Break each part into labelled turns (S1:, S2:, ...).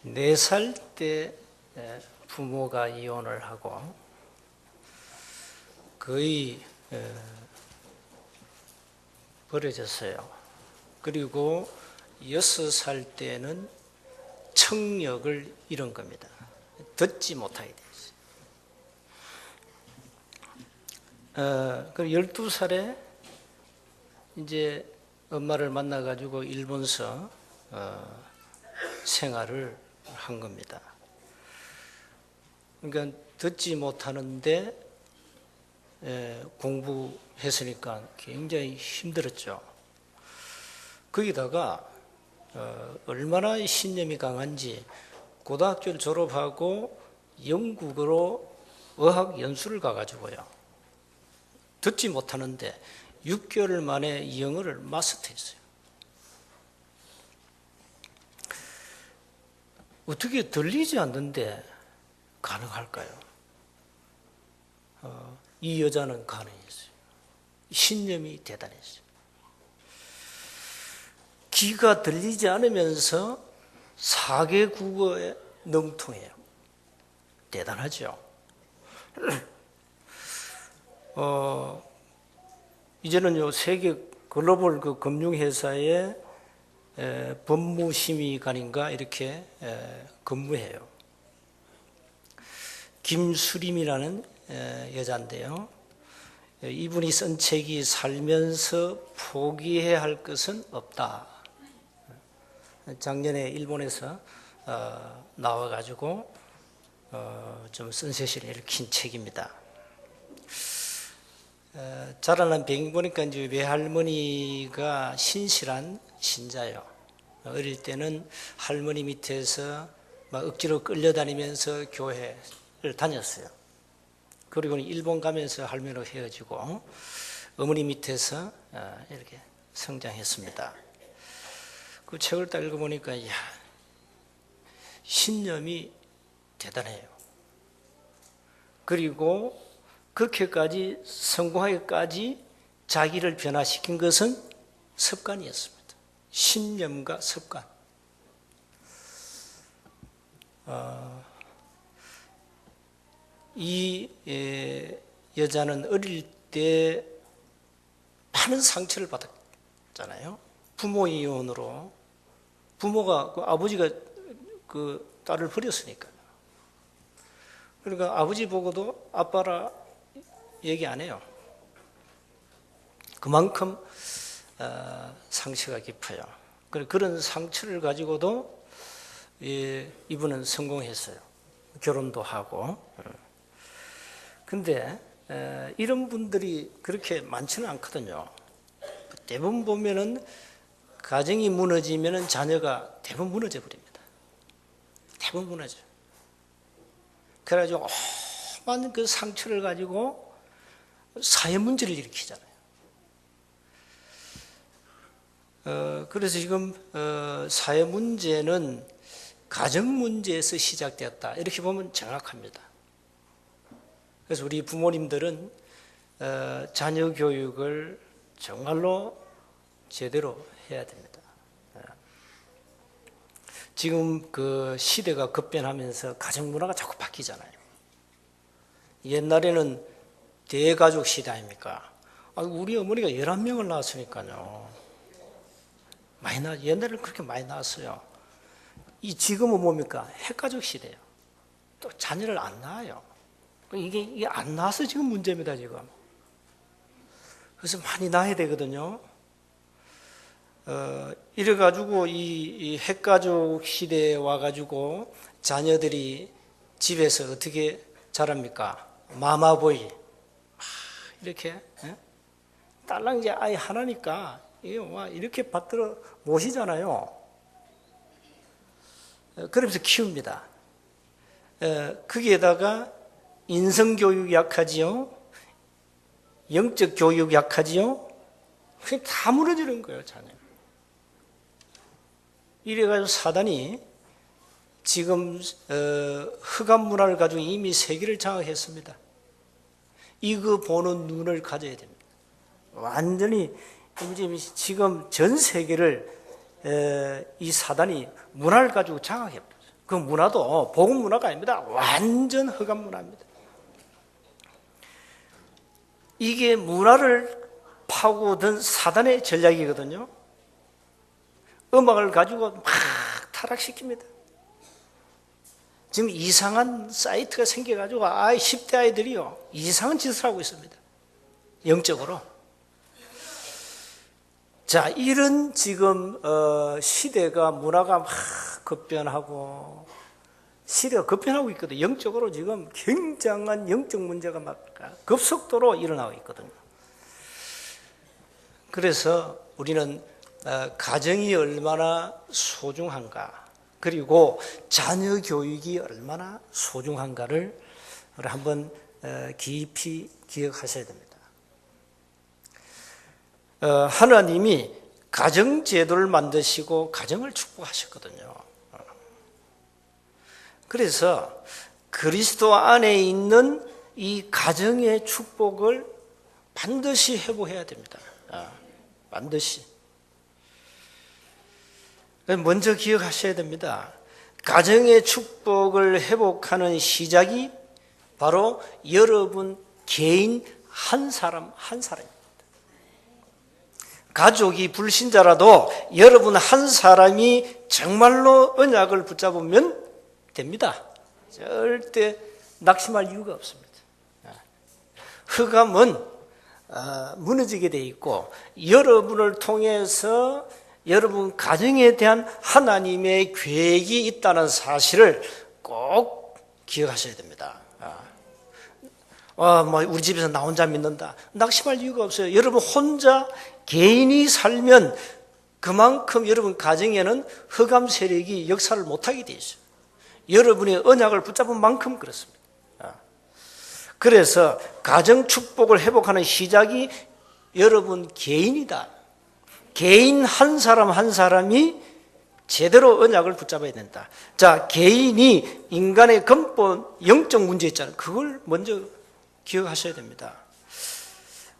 S1: 4살 때 부모가 이혼을 하고 거의 버려졌어요. 그리고 6살 때는 청력을 잃은 겁니다. 듣지 못하게 됐어요. 그리고 12살에 이제 엄마를 만나가지고 일본서 생활을 한 겁니다. 그러니까 듣지 못하는데 공부했으니까 굉장히 힘들었죠. 거기다가 얼마나 신념이 강한지 고등학교를 졸업하고 영국으로 어학 연수를 가가지고요. 듣지 못하는데 6개월 만에 영어를 마스터했어요. 어떻게 들리지 않는데 가능할까요? 이 여자는 가능했어요. 신념이 대단했어요. 귀가 들리지 않으면서 4개 국어에 능통해요. 대단하죠. 이제는 세계 글로벌 그 금융회사의 법무심의관인가 이렇게 근무해요. 김수림이라는 여자인데요. 이분이 쓴 책이 살면서 포기해야 할 것은 없다. 작년에 일본에서 나와가지고 좀 센세이션을 일으킨 책입니다. 자라난 배경 보니까 이제 외할머니가 신실한 신자요. 어릴 때는 할머니 밑에서 막 억지로 끌려다니면서 교회를 다녔어요. 그리고는 일본 가면서 할머니로 헤어지고 어머니 밑에서 이렇게 성장했습니다. 그 책을 딱 읽어보니까 이야, 신념이 대단해요. 그리고 그렇게까지 성공하기까지 자기를 변화시킨 것은 습관이었습니다. 신념과 습관. 이 여자는 어릴 때 많은 상처를 받았잖아요. 부모 이혼으로 부모가 아버지가 그 딸을 버렸으니까요. 그러니까 아버지 보고도 아빠라 얘기 안 해요. 그만큼 상처가 깊어요. 그런 상처를 가지고도 이분은 성공했어요. 결혼도 하고. 근데 이런 분들이 그렇게 많지는 않거든요. 대부분 보면은 가정이 무너지면은 자녀가 대부분 무너져 버립니다. 대부분 무너져요. 그래가지고 많은 그 상처를 가지고 사회 문제를 일으키잖아요. 그래서 지금 사회 문제는 가정 문제에서 시작되었다. 이렇게 보면 정확합니다. 그래서 우리 부모님들은 자녀 교육을 정말로 제대로 해야 됩니다. 지금 그 시대가 급변하면서 가정 문화가 자꾸 바뀌잖아요. 옛날에는 대가족 시대 아닙니까? 우리 어머니가 11명을 낳았으니까요. 옛날에는 그렇게 많이 낳았어요. 지금은 뭡니까? 핵가족 시대예요. 또 자녀를 안 낳아요. 이게 안 낳아서 지금 문제입니다, 지금. 그래서 많이 낳아야 되거든요. 이래가지고 이 핵가족 시대에 와가지고 자녀들이 집에서 어떻게 자랍니까? 마마보이. 이렇게, 딸랑이 아이 하나니까, 이렇게 받들어 모시잖아요. 그러면서 키웁니다. 거기에다가 인성교육 약하지요. 영적 교육 약하지요. 그게 다 무너지는 거예요, 자녀. 이래가지고 사단이 지금 흑암 문화를 가지고 이미 세계를 장악했습니다. 이거 보는 눈을 가져야 됩니다. 완전히 지금 전 세계를 이 사단이 문화를 가지고 장악해버렸어요. 그 문화도 복음 문화가 아닙니다. 완전 흑암 문화입니다. 이게 문화를 파고든 사단의 전략이거든요. 음악을 가지고 막 타락시킵니다. 지금 이상한 사이트가 생겨가지고 10대 아이들이요 이상한 짓을 하고 있습니다. 영적으로. 자, 이런 지금 시대가 문화가 막 급변하고 시대가 급변하고 있거든요. 영적으로 지금 굉장한 영적 문제가 막 급속도로 일어나고 있거든요. 그래서 우리는 가정이 얼마나 소중한가, 그리고 자녀 교육이 얼마나 소중한가를 한번 깊이 기억하셔야 됩니다. 하나님이 가정제도를 만드시고 가정을 축복하셨거든요. 그래서 그리스도 안에 있는 이 가정의 축복을 반드시 회복해야 됩니다. 반드시. 먼저 기억하셔야 됩니다. 가정의 축복을 회복하는 시작이 바로 여러분 개인 한 사람 한 사람입니다. 가족이 불신자라도 여러분 한 사람이 정말로 언약을 붙잡으면 됩니다. 절대 낙심할 이유가 없습니다. 흑암은 무너지게 돼 있고 여러분을 통해서 여러분 가정에 대한 하나님의 계획이 있다는 사실을 꼭 기억하셔야 됩니다. 우리 집에서 나 혼자 믿는다. 낙심할 이유가 없어요. 여러분 혼자 개인이 살면 그만큼 여러분 가정에는 흑암 세력이 역사를 못하게 돼 있어요. 여러분이 언약을 붙잡은 만큼 그렇습니다. 그래서 가정 축복을 회복하는 시작이 여러분 개인이다. 개인 한 사람 한 사람이 제대로 언약을 붙잡아야 된다. 자, 개인이 인간의 근본 영적 문제 있잖아요. 그걸 먼저 기억하셔야 됩니다.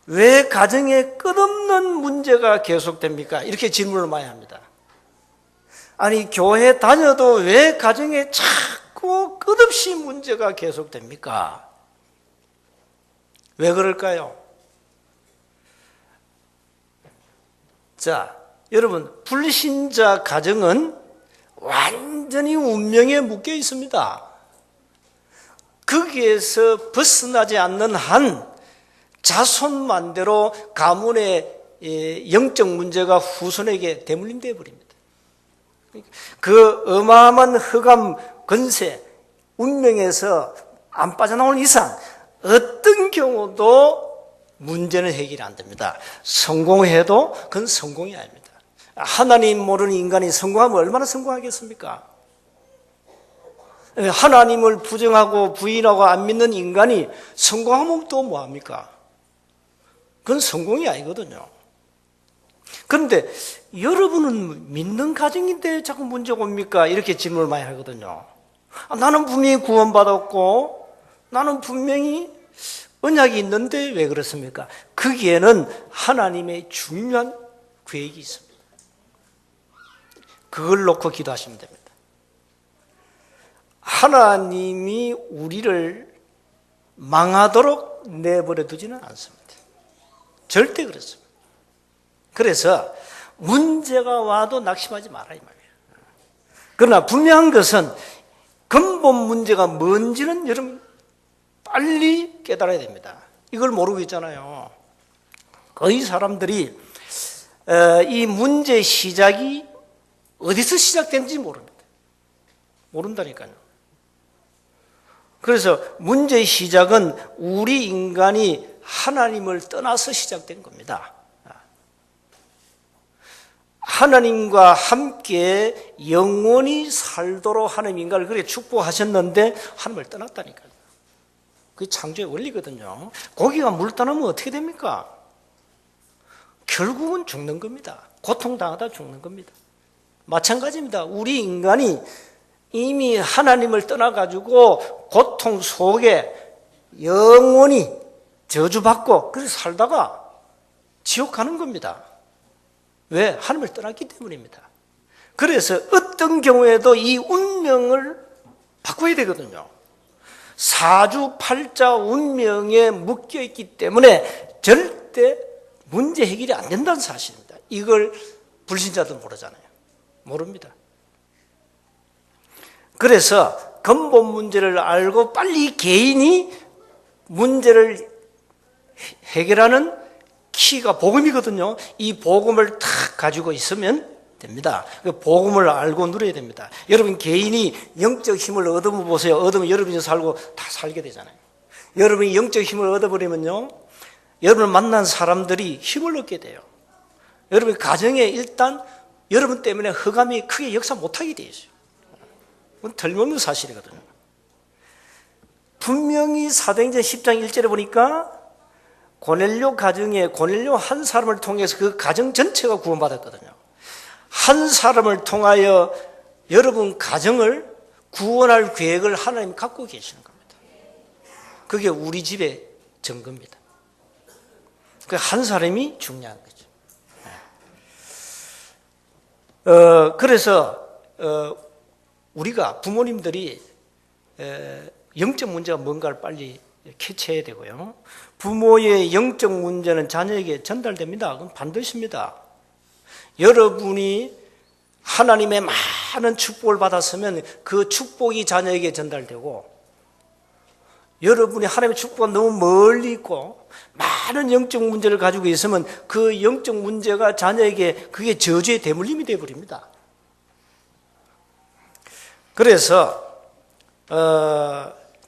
S1: 왜 가정에 끝없는 문제가 계속됩니까? 이렇게 질문을 많이 합니다. 아니, 교회 다녀도 왜 가정에 자꾸 끝없이 문제가 계속됩니까? 왜 그럴까요? 자, 여러분, 불신자 가정은 완전히 운명에 묶여 있습니다. 거기에서 벗어나지 않는 한 자손만대로 가문의 영적 문제가 후손에게 대물림되어 버립니다. 그 어마어마한 흑암 권세, 운명에서 안 빠져나오는 이상 어떤 경우도 문제는 해결이 안 됩니다. 성공해도 그건 성공이 아닙니다. 하나님 모르는 인간이 성공하면 얼마나 성공하겠습니까? 하나님을 부정하고 부인하고 안 믿는 인간이 성공하면 또 뭐합니까? 그건 성공이 아니거든요. 그런데 여러분은 믿는 가정인데 자꾸 문제가 옵니까? 이렇게 질문을 많이 하거든요. 나는 분명히 구원받았고 나는 분명히 언약이 있는데 왜 그렇습니까? 거기에는 하나님의 중요한 계획이 있습니다. 그걸 놓고 기도하시면 됩니다. 하나님이 우리를 망하도록 내버려 두지는 않습니다. 절대 그렇습니다. 그래서 문제가 와도 낙심하지 마라 이 말이에요. 그러나 분명한 것은 근본 문제가 뭔지는 여러분 빨리 깨달아야 됩니다. 이걸 모르고 있잖아요. 거의 사람들이 이 문제의 시작이 어디서 시작된지 모릅니다. 모른다니까요. 그래서 문제의 시작은 우리 인간이 하나님을 떠나서 시작된 겁니다. 하나님과 함께 영원히 살도록 하나님 인간을 그렇게 축복하셨는데 하나님을 떠났다니까요. 그게 창조의 원리거든요. 고기가 물 떠나면 어떻게 됩니까? 결국은 죽는 겁니다. 고통당하다 죽는 겁니다. 마찬가지입니다. 우리 인간이 이미 하나님을 떠나가지고 고통 속에 영원히 저주받고 그래서 살다가 지옥 가는 겁니다. 왜? 하나님을 떠났기 때문입니다. 그래서 어떤 경우에도 이 운명을 바꿔야 되거든요. 사주팔자 운명에 묶여 있기 때문에 절대 문제 해결이 안 된다는 사실입니다. 이걸 불신자들은 모르잖아요. 모릅니다. 그래서 근본 문제를 알고 빨리 개인이 문제를 해결하는 키가 복음이거든요. 이 복음을 탁 가지고 있으면 됩니다. 복음을 알고 누려야 됩니다. 여러분 개인이 영적 힘을 얻어보세요. 얻으면 여러분이 살고 다 살게 되잖아요. 여러분이 영적 힘을 얻어버리면요, 여러분을 만난 사람들이 힘을 얻게 돼요. 여러분 가정에 일단 여러분 때문에 흑암이 크게 역사 못하게 돼 있어요. 그건 틀림없는 사실이거든요. 분명히 사도행전 10장 1절에 보니까 고넬료 가정에 고넬료 한 사람을 통해서 그 가정 전체가 구원받았거든요. 한 사람을 통하여 여러분 가정을 구원할 계획을 하나님 갖고 계시는 겁니다. 그게 우리 집의 증거입니다. 그 한 사람이 중요한 거죠. 그래서 우리가 부모님들이 영적 문제가 뭔가를 빨리 캐치해야 되고요. 부모의 영적 문제는 자녀에게 전달됩니다. 그건 반드시입니다. 여러분이 하나님의 많은 축복을 받았으면 그 축복이 자녀에게 전달되고, 여러분이 하나님의 축복과 너무 멀리 있고 많은 영적 문제를 가지고 있으면 그 영적 문제가 자녀에게 그게 저주의 대물림이 되어버립니다. 그래서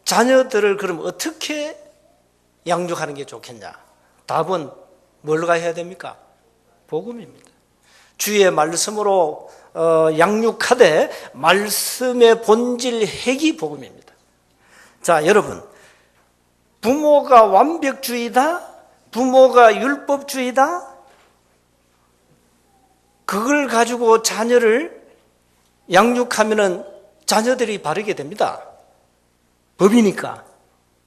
S1: 자녀들을 그럼 어떻게 양육하는 게 좋겠냐? 답은 뭘로 해야 됩니까? 복음입니다. 주의 말씀으로 양육하되 말씀의 본질 핵이 복음입니다. 자, 여러분, 부모가 완벽주의다? 부모가 율법주의다? 그걸 가지고 자녀를 양육하면은 자녀들이 바르게 됩니다. 법이니까.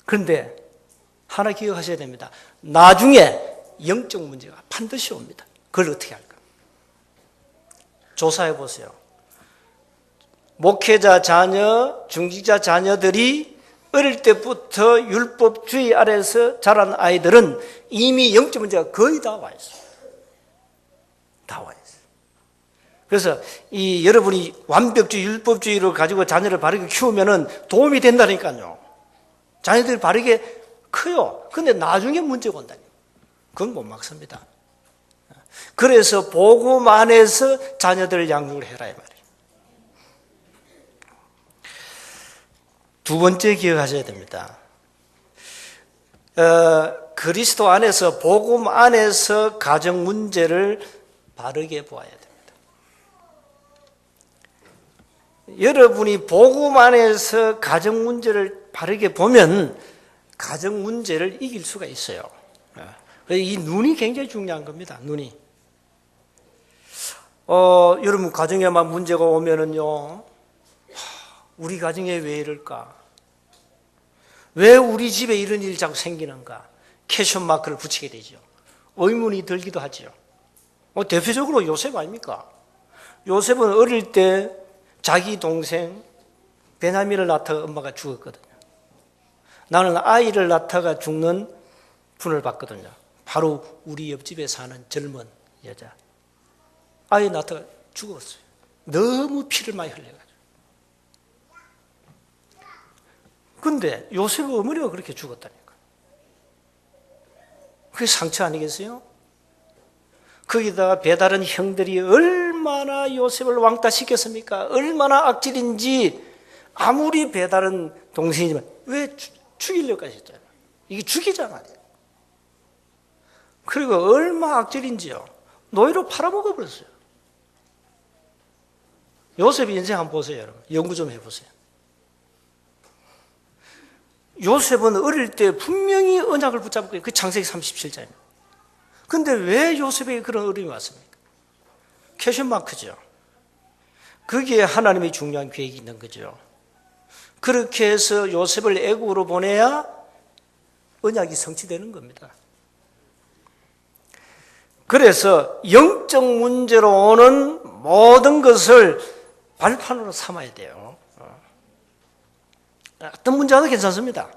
S1: 그런데 하나 기억하셔야 됩니다. 나중에 영적 문제가 반드시 옵니다. 그걸 어떻게 할까? 조사해 보세요. 목회자 자녀, 중직자 자녀들이 어릴 때부터 율법주의 아래서 자란 아이들은 이미 영적 문제가 거의 다 와 있어요. 다 와 있어요. 그래서 이 여러분이 완벽주의, 율법주의를 가지고 자녀를 바르게 키우면은 도움이 된다니까요. 자녀들이 바르게 커요. 근데 나중에 문제가 온다니까. 그건 못 막습니다. 그래서 복음 안에서 자녀들을 양육을 해라 이 말이에요. 두 번째 기억하셔야 됩니다. 그리스도 안에서 복음 안에서 가정 문제를 바르게 보아야 됩니다. 여러분이 복음 안에서 가정 문제를 바르게 보면 가정 문제를 이길 수가 있어요. 이 눈이 굉장히 중요한 겁니다. 눈이. 여러분 가정에만 문제가 오면은요, 우리 가정에 왜 이럴까? 왜 우리 집에 이런 일이 자꾸 생기는가? 퀘스천 마크를 붙이게 되죠. 의문이 들기도 하죠. 대표적으로 요셉 아닙니까? 요셉은 어릴 때 자기 동생 베냐민을 낳다가 엄마가 죽었거든요. 나는 아이를 낳다가 죽는 분을 봤거든요. 바로 우리 옆집에 사는 젊은 여자. 아이 낳다가 죽었어요. 너무 피를 많이 흘려가지고. 근데 요셉의 어머니가 그렇게 죽었다니까. 그게 상처 아니겠어요? 거기다가 배다른 형들이 얼마나 요셉을 왕따시켰습니까? 얼마나 악질인지. 아무리 배다른 동생이지만 왜 죽이려고 하셨잖아요. 이게 죽이잖아요. 그리고 얼마나 악질인지요. 노예로 팔아먹어버렸어요. 요셉의 인생 한번 보세요, 여러분. 연구 좀 해보세요. 요셉은 어릴 때 분명히 언약을 붙잡고 그 창세기 37장입니다. 근데 왜 요셉에게 그런 어려움이 왔습니까? 퀘스천 마크죠. 거기에 하나님의 중요한 계획이 있는 거죠. 그렇게 해서 요셉을 애국으로 보내야 언약이 성취되는 겁니다. 그래서 영적 문제로 오는 모든 것을 발판으로 삼아야 돼요. 어떤 문제도 괜찮습니다.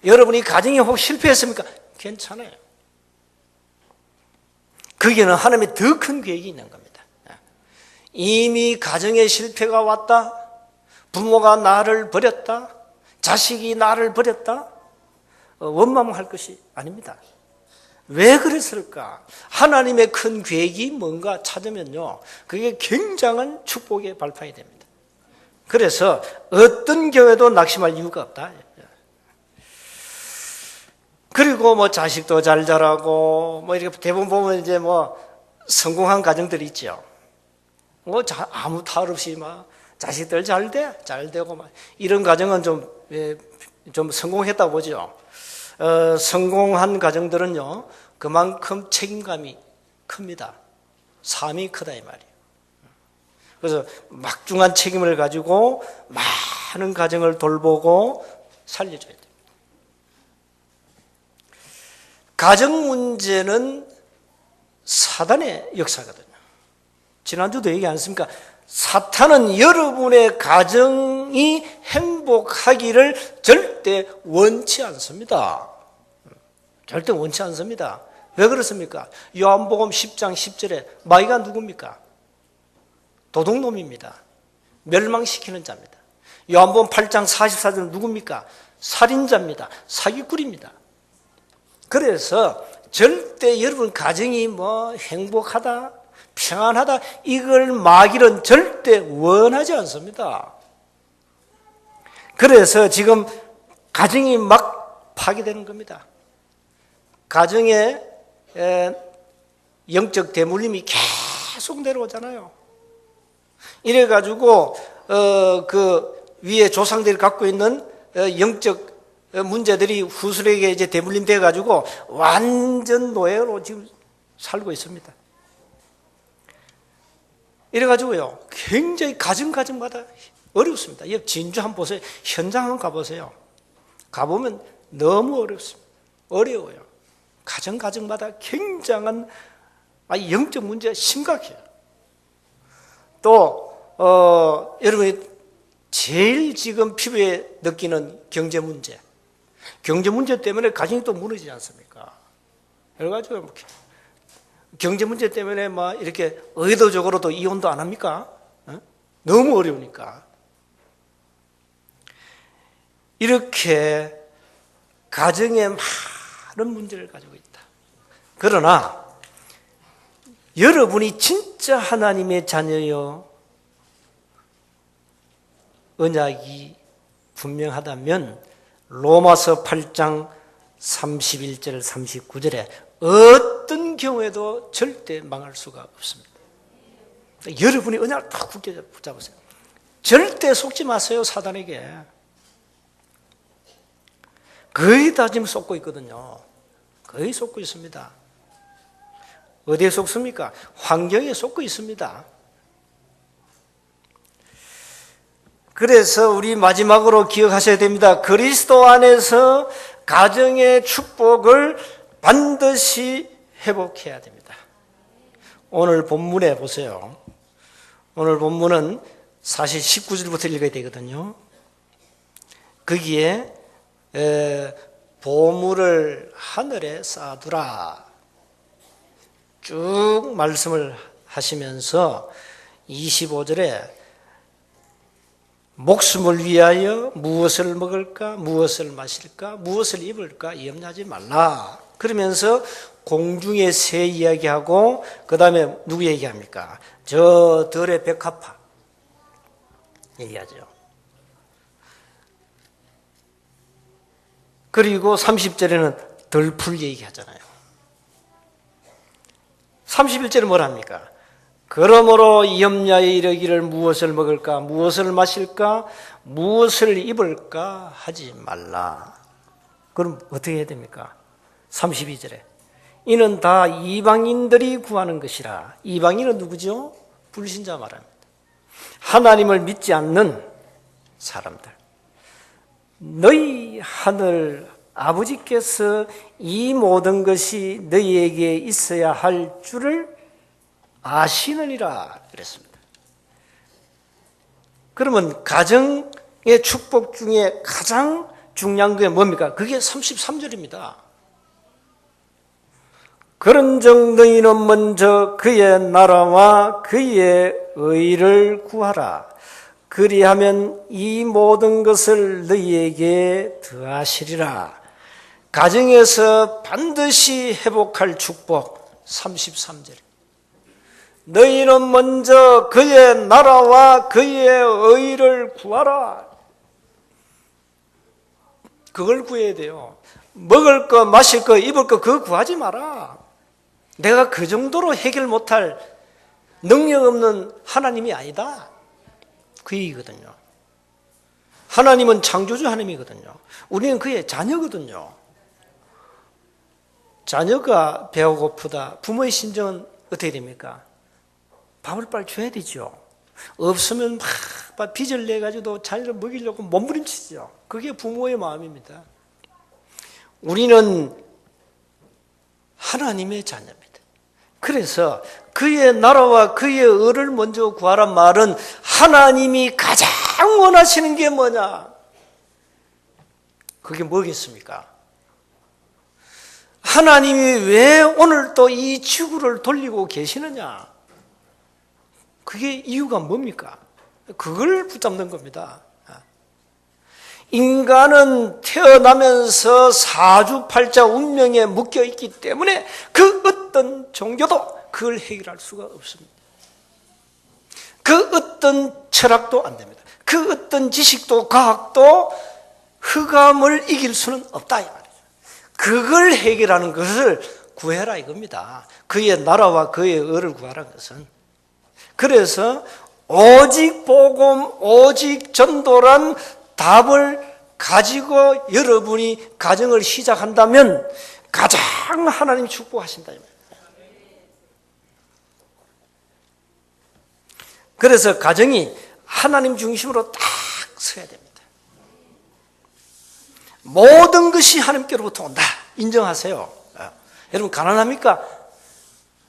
S1: 여러분이 가정이 혹 실패했습니까? 괜찮아요. 거기에는 하나님의 더 큰 계획이 있는 겁니다. 이미 가정에 실패가 왔다, 부모가 나를 버렸다, 자식이 나를 버렸다, 원망할 것이 아닙니다. 왜 그랬을까? 하나님의 큰 계획이 뭔가 찾으면요, 그게 굉장한 축복의 발판이 됩니다. 그래서 어떤 교회도 낙심할 이유가 없다. 그리고 뭐 자식도 잘 자라고 뭐 이렇게 대부분 보면 이제 뭐 성공한 가정들이 있죠. 뭐 아무 탈 없이 막 자식들 잘 되고 막 이런 가정은 좀 성공했다고 보죠. 성공한 가정들은요, 그만큼 책임감이 큽니다. 삶이 크다 이 말이에요. 그래서 막중한 책임을 가지고 많은 가정을 돌보고 살려줘야 돼요. 가정 문제는 사단의 역사거든요. 지난주도 얘기 안 했습니까? 사탄은 여러분의 가정이 행복하기를 절대 원치 않습니다. 절대 원치 않습니다. 왜 그렇습니까? 요한복음 10장 10절에 마귀가 누굽니까? 도둑놈입니다. 멸망시키는 자입니다. 요한복음 8장 44절은 누굽니까? 살인자입니다. 사기꾼입니다. 그래서 절대 여러분 가정이 뭐 행복하다, 평안하다, 이걸 마귀는 절대 원하지 않습니다. 그래서 지금 가정이 막 파괴되는 겁니다. 가정에 영적 대물림이 계속 내려오잖아요. 이래가지고 그 위에 조상들이 갖고 있는 영적 문제들이 후손에게 이제 대물림 돼가지고 완전 노예로 지금 살고 있습니다. 이래가지고요, 굉장히 가정마다 어렵습니다. 옆 진주 한번 보세요. 현장 한번 가보세요. 가보면 너무 어렵습니다. 어려워요. 가정마다 굉장한 영적 문제가 심각해요. 또 여러분이 제일 지금 피부에 느끼는 경제 문제. 경제 문제 때문에 가정이 또 무너지지 않습니까? 그래가지고 경제 문제 때문에 막 이렇게 의도적으로도 이혼도 안 합니까? 너무 어려우니까. 이렇게 가정에 많은 문제를 가지고 있다. 그러나 여러분이 진짜 하나님의 자녀요, 언약이 분명하다면 로마서 8장 31절 39절에 어떤 경우에도 절대 망할 수가 없습니다. 여러분이 언약을 딱 굳게 붙잡으세요. 절대 속지 마세요, 사단에게. 거의 다 지금 속고 있거든요. 거의 속고 있습니다. 어디에 속습니까? 환경에 속고 있습니다. 그래서 우리 마지막으로 기억하셔야 됩니다. 그리스도 안에서 가정의 축복을 반드시 회복해야 됩니다. 오늘 본문에 보세요. 오늘 본문은 사실 19절부터 읽어야 되거든요. 거기에 보물을 하늘에 쌓아두라 쭉 말씀을 하시면서 25절에 목숨을 위하여 무엇을 먹을까, 무엇을 마실까, 무엇을 입을까 염려하지 말라. 그러면서 공중의 새 이야기하고 그 다음에 누구 얘기합니까? 저 들의 백합화 얘기하죠. 그리고 30절에는 덜풀 얘기하잖아요. 31절은 뭐랍니까? 그러므로 염려에 이르기를 무엇을 먹을까, 무엇을 마실까, 무엇을 입을까 하지 말라. 그럼 어떻게 해야 됩니까? 32절에 이는 다 이방인들이 구하는 것이라. 이방인은 누구죠? 불신자 말합니다. 하나님을 믿지 않는 사람들. 너희 하늘 아버지께서 이 모든 것이 너희에게 있어야 할 줄을 아시느니라 그랬습니다. 그러면 가정의 축복 중에 가장 중요한 게 뭡니까? 그게 33절입니다. 그런즉 너희는 먼저 그의 나라와 그의 의를 구하라. 그리하면 이 모든 것을 너희에게 더하시리라. 가정에서 반드시 회복할 축복 33절. 너희는 먼저 그의 나라와 그의 의를 구하라. 그걸 구해야 돼요. 먹을 거, 마실 거, 입을 거 그거 구하지 마라. 내가 그 정도로 해결 못할 능력 없는 하나님이 아니다. 그 얘기거든요. 하나님은 창조주 하나님이거든요. 우리는 그의 자녀거든요. 자녀가 배가 고프다. 부모의 심정은 어떻게 됩니까? 밥을 빨리 줘야 되죠. 없으면 막 빚을 내가지고 자녀를 먹이려고 몸부림치죠. 그게 부모의 마음입니다. 우리는 하나님의 자녀입니다. 그래서 그의 나라와 그의 의를 먼저 구하란 말은 하나님이 가장 원하시는 게 뭐냐? 그게 뭐겠습니까? 하나님이 왜 오늘 또 이 지구를 돌리고 계시느냐? 그게 이유가 뭡니까? 그걸 붙잡는 겁니다. 인간은 태어나면서 사주팔자 운명에 묶여 있기 때문에 그 어떤 종교도 그걸 해결할 수가 없습니다. 그 어떤 철학도 안 됩니다. 그 어떤 지식도 과학도 흑암을 이길 수는 없다 이 말이죠. 그걸 해결하는 것을 구해라 이겁니다. 그의 나라와 그의 의를 구하라는 것은. 그래서 오직 복음, 오직 전도란 답을 가지고 여러분이 가정을 시작한다면 가장 하나님이 축복하신다. 그래서 가정이 하나님 중심으로 딱 서야 됩니다. 모든 것이 하나님께로부터 온다. 인정하세요. 여러분 가난합니까?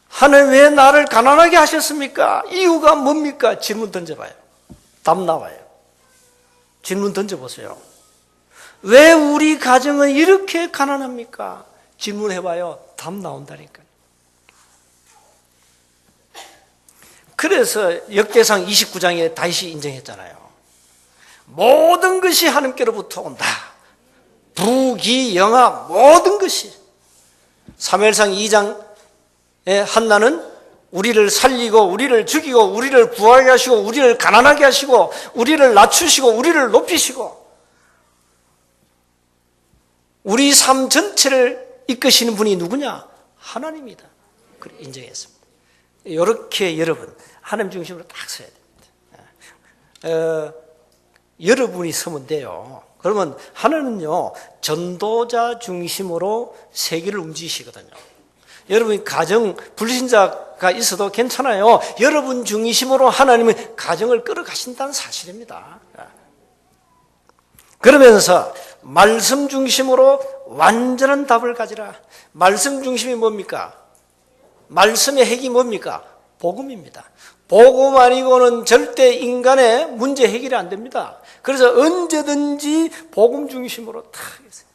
S1: 하나님 왜 나를 가난하게 하셨습니까? 이유가 뭡니까? 질문 던져봐요. 답 나와요. 질문 던져보세요. 왜 우리 가정은 이렇게 가난합니까? 질문해봐요. 답 나온다니까요. 그래서 역대상 29장에 다윗이 인정했잖아요. 모든 것이 하나님께로부터 온다. 부귀 영화 모든 것이. 사무엘상 2장에 한나는 우리를 살리고 우리를 죽이고 우리를 부하게 하시고 우리를 가난하게 하시고 우리를 낮추시고 우리를 높이시고 우리 삶 전체를 이끄시는 분이 누구냐? 하나님이다. 그걸 인정했습니다. 이렇게 여러분 하나님 중심으로 딱 서야 됩니다. 여러분이 서면 돼요. 그러면 하나님은요 전도자 중심으로 세계를 움직이시거든요. 여러분이 가정 불신자가 있어도 괜찮아요. 여러분 중심으로 하나님은 가정을 끌어가신다는 사실입니다. 그러면서 말씀 중심으로 완전한 답을 가지라. 말씀 중심이 뭡니까? 말씀의 핵이 뭡니까? 복음입니다. 복음 아니고는 절대 인간의 문제 해결이 안 됩니다. 그래서 언제든지 복음 중심으로 다 하겠어요.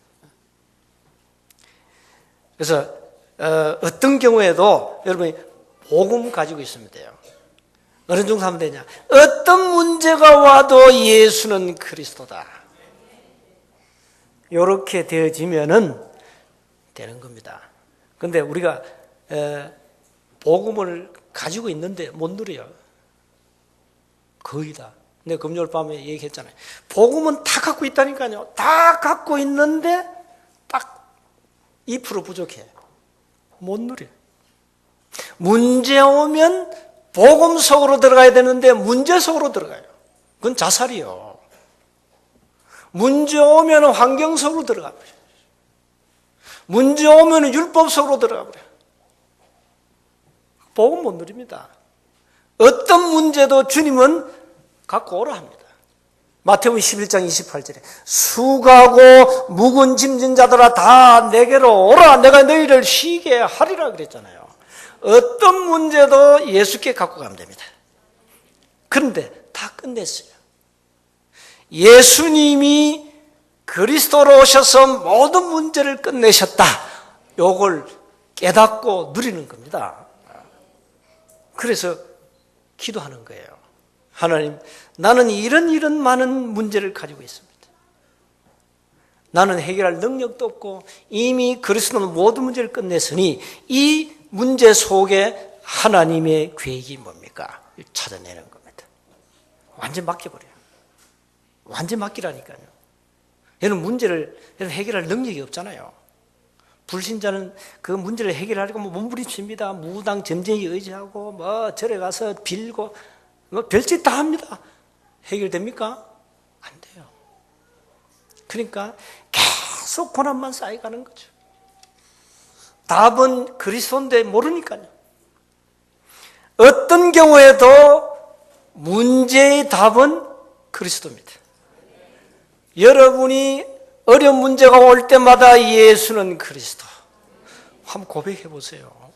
S1: 그래서 어떤 경우에도 여러분이 복음 가지고 있으면 돼요. 어느 정도 하면 되냐? 어떤 문제가 와도 예수는 그리스도다. 이렇게 되어지면은 되는 겁니다. 그런데 우리가 복음을 가지고 있는데 못 누려요. 거의 다. 내가 금요일 밤에 얘기했잖아요. 복음은 다 갖고 있다니까요. 다 갖고 있는데 딱 2% 부족해. 못 누려. 문제 오면 복음 속으로 들어가야 되는데 문제 속으로 들어가요. 그건 자살이요. 문제 오면 환경 속으로 들어가 버려요. 문제 오면 율법 속으로 들어가 버려요. 복음 못 누립니다. 어떤 문제도 주님은 갖고 오라 합니다. 마태복음 11장 28절에 수고하고 묵은 짐진 자들아 다 내게로 오라. 내가 너희를 쉬게 하리라 그랬잖아요. 어떤 문제도 예수께 갖고 가면 됩니다. 그런데 다 끝냈어요. 예수님이 그리스도로 오셔서 모든 문제를 끝내셨다. 요걸 깨닫고 누리는 겁니다. 그래서 기도하는 거예요. 하나님, 나는 이런 많은 문제를 가지고 있습니다. 나는 해결할 능력도 없고 이미 그리스도는 모든 문제를 끝냈으니 이 문제 속에 하나님의 계획이 뭡니까? 찾아내는 겁니다. 완전 맡겨버려요. 완전 맡기라니까요. 얘는 문제를 해결할 능력이 없잖아요. 불신자는 그 문제를 해결하려고 몸부림칩니다. 무당 점쟁이 의지하고 뭐 절에 가서 빌고 뭐 별짓 다 합니다. 해결됩니까? 안 돼요. 그러니까 계속 고난만 쌓여가는 거죠. 답은 그리스도인데 모르니까요. 어떤 경우에도 문제의 답은 그리스도입니다. 여러분이 어려운 문제가 올 때마다 예수는 그리스도. 한번 고백해 보세요.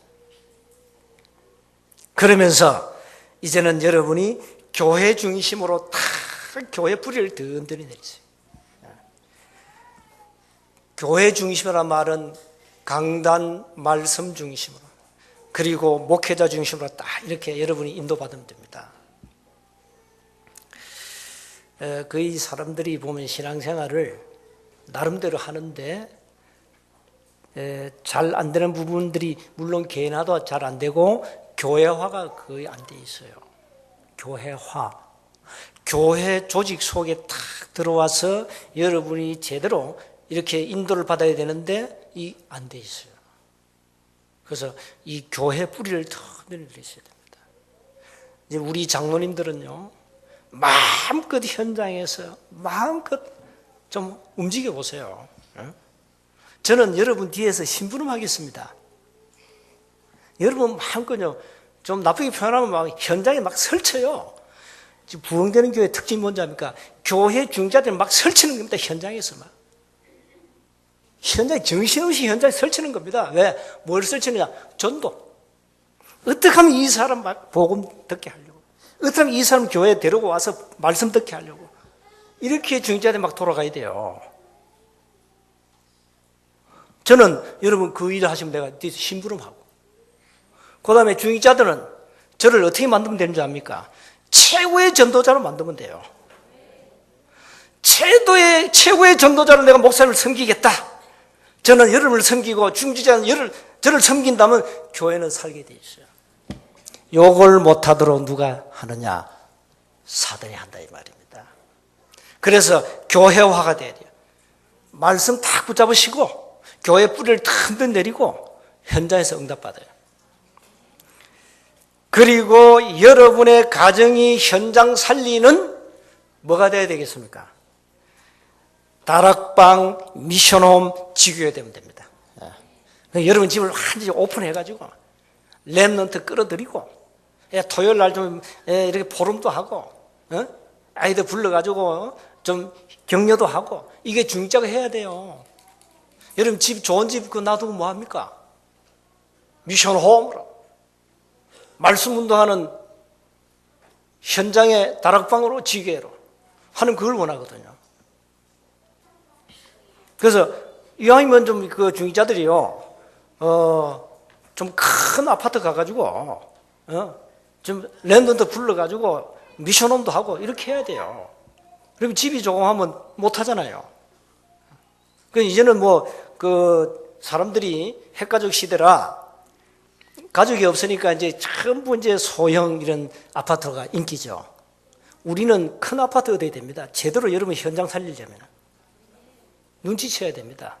S1: 그러면서 이제는 여러분이 교회 중심으로 다 교회 뿌리를 든든히 내리세요. 교회 중심이라는 말은 강단, 말씀 중심으로 그리고 목회자 중심으로 딱 이렇게 여러분이 인도받으면 됩니다. 거의 사람들이 보면 신앙생활을 나름대로 하는데 잘 안 되는 부분들이 물론 개인화도 잘 안 되고 교회화가 거의 안 돼 있어요. 교회화. 교회 조직 속에 탁 들어와서 여러분이 제대로 이렇게 인도를 받아야 되는데 이 안 돼 있어요. 그래서 이 교회 뿌리를 더 내리셔야 됩니다. 이제 우리 장로님들은요, 마음껏 현장에서 마음껏 좀 움직여 보세요. 저는 여러분 뒤에서 심부름하겠습니다. 여러분 마음껏요, 좀 나쁘게 표현하면 막 현장에 막 설쳐요. 지금 부흥되는 교회 특징이 뭔지 압니까? 교회 중자들이 막 설치는 겁니다. 현장에서 막. 현장에 정신없이 현장에 설치는 겁니다. 왜? 뭘 설치느냐? 전도. 어떻게 하면 이 사람 막 복음 듣게 하려고. 어떻게 하면 이 사람 교회에 데리고 와서 말씀 듣게 하려고. 이렇게 중자들이 막 돌아가야 돼요. 저는 여러분 그 일을 하시면 내가 뒤에서 심부름하고. 그 다음에 중직자들은 저를 어떻게 만들면 되는 줄 압니까? 최고의 전도자로 만들면 돼요. 최고의 전도자로 내가 목사님을 섬기겠다. 저는 여러분을 섬기고 중직자는 저를 섬긴다면 교회는 살게 돼 있어요. 요걸 못하도록 누가 하느냐? 사단이 한다 이 말입니다. 그래서 교회화가 돼야 돼요. 말씀 딱 붙잡으시고 교회 뿌리를 탁 내리고 현장에서 응답받아요. 그리고 여러분의 가정이 현장 살리는 뭐가 돼야 되겠습니까? 다락방, 미션홈, 지교회 되면 됩니다. 여러분 집을 완전히 오픈해가지고 랩런트 끌어들이고 토요일 날 좀 이렇게 포럼도 하고 아이들 불러가지고 좀 격려도 하고 이게 중직자가 해야 돼요. 여러분 집 좋은 집 그 놔두고 뭐합니까? 미션홈으로 말씀 운동하는 현장의 다락방으로 지교회로 하는 그걸 원하거든요. 그래서 이왕이면 좀 그 중직자들이요, 좀 큰 아파트 가가지고, 좀 랜던도 불러가지고 미션홈도 하고 이렇게 해야 돼요. 그리고 집이 조금 하면 못 하잖아요. 그 이제는 뭐 그 사람들이 핵가족 시대라 가족이 없으니까 이제 전부 이제 소형 이런 아파트가 인기죠. 우리는 큰 아파트 얻어야 됩니다. 제대로 여러분 현장 살리려면. 눈치채야 됩니다.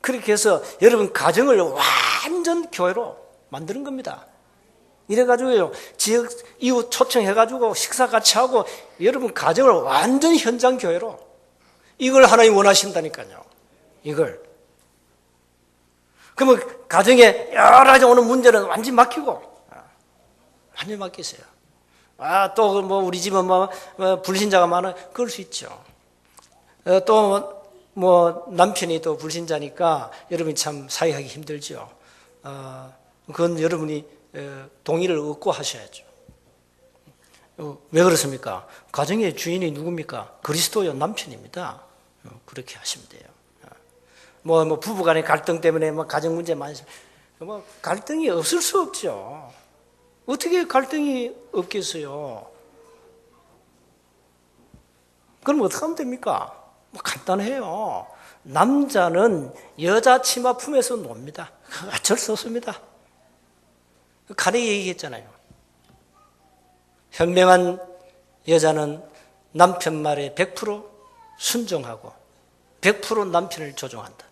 S1: 그렇게 해서 여러분 가정을 완전 교회로 만드는 겁니다. 이래가지고요, 지역 이웃 초청해가지고 식사 같이 하고 여러분 가정을 완전 현장 교회로 이걸 하나님 원하신다니까요. 이걸. 그러면 가정에 여러 가지 오는 문제는 완전히 맡기고 완전히 맡기세요. 또 뭐 우리 집은 뭐 불신자가 많아 그럴 수 있죠. 또 뭐 남편이 또 불신자니까 여러분이 참 사회하기 힘들죠. 그건 여러분이 동의를 얻고 하셔야죠. 왜 그렇습니까? 가정의 주인이 누굽니까? 그리스도요, 남편입니다. 그렇게 하시면 돼요. 뭐 부부간의 갈등 때문에 가정 문제 많이 갈등이 없을 수 없죠. 어떻게 갈등이 없겠어요? 그럼 어떻게 하면 됩니까? 간단해요. 남자는 여자 치마 품에서 놉니다. 어쩔 수 없습니다. 간에 얘기했잖아요. 현명한 여자는 남편 말에 100% 순종하고 100% 남편을 조종한다.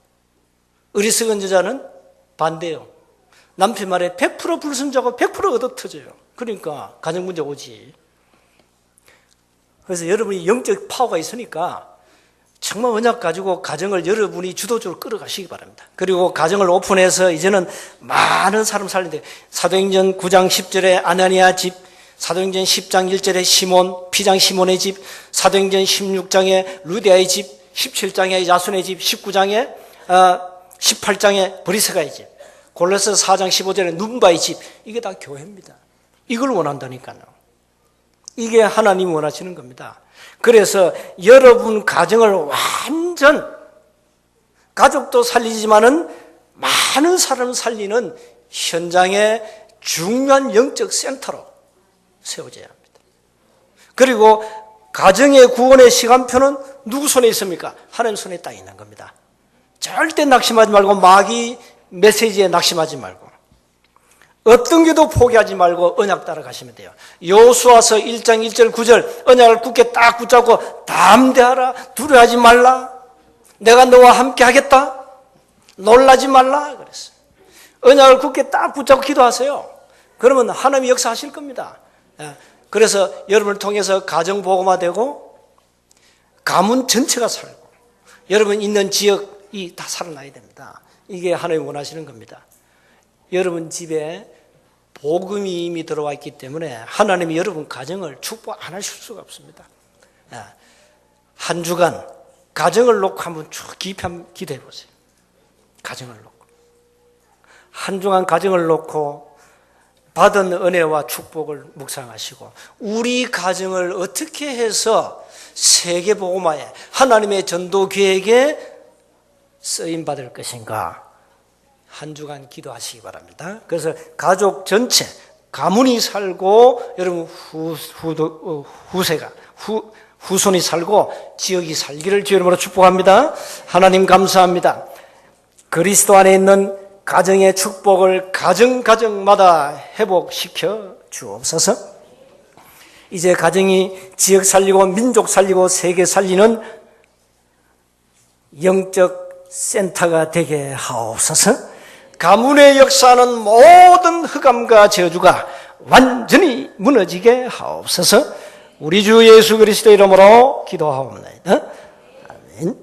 S1: 어리석은 여자는 반대요. 남편 말에 100% 불순종하고 100% 얻어터져요. 그러니까 가정 문제 오지. 그래서 여러분이 영적 파워가 있으니까 정말 언약 가지고 가정을 여러분이 주도적으로 끌어가시기 바랍니다. 그리고 가정을 오픈해서 이제는 많은 사람 살리는데 사도행전 9장 10절에 아나니아 집, 사도행전 10장 1절에 시몬, 피장 시몬의 집, 사도행전 16장에 루디아의 집, 17장에 야손의 집, 19장에 18장에 브리스가의 집, 골로새 4장 15절에 눈바의 집. 이게 다 교회입니다. 이걸 원한다니까요. 이게 하나님이 원하시는 겁니다. 그래서 여러분 가정을 완전 가족도 살리지만은 많은 사람을 살리는 현장의 중요한 영적 센터로 세워져야 합니다. 그리고 가정의 구원의 시간표는 누구 손에 있습니까? 하나님 손에 딱 있는 겁니다. 절대 낙심하지 말고 마귀 메시지에 낙심하지 말고 어떤 게도 포기하지 말고 언약 따라가시면 돼요. 여호수아서 1장 1절 9절 언약을 굳게 딱 붙잡고 담대하라, 두려워하지 말라, 내가 너와 함께 하겠다, 놀라지 말라 그랬어요. 언약을 굳게 딱 붙잡고 기도하세요. 그러면 하나님이 역사하실 겁니다. 그래서 여러분을 통해서 가정 복음화되고 가문 전체가 살고 여러분 있는 지역이 다 살아나야 됩니다. 이게 하나님이 원하시는 겁니다. 여러분 집에 복음이 이미 들어와 있기 때문에 하나님이 여러분 가정을 축복 안 하실 수가 없습니다. 한 주간 가정을 놓고 한번 쭉 깊이 한번 기도해 보세요. 가정을 놓고 한 주간 가정을 놓고 받은 은혜와 축복을 묵상하시고 우리 가정을 어떻게 해서 세계 복음화에 하나님의 전도 계획에 쓰임 받을 것인가 한 주간 기도하시기 바랍니다. 그래서 가족 전체 가문이 살고 여러분 후손이 살고 지역이 살기를 주의 이름으로 축복합니다. 하나님 감사합니다. 그리스도 안에 있는 가정의 축복을 가정마다 회복시켜 주옵소서. 이제 가정이 지역 살리고 민족 살리고 세계 살리는 영적 센터가 되게 하옵소서. 가문의 역사는 모든 흑암과 저주가 완전히 무너지게 하옵소서. 우리 주 예수 그리스도 이름으로 기도하옵나이다. 아멘.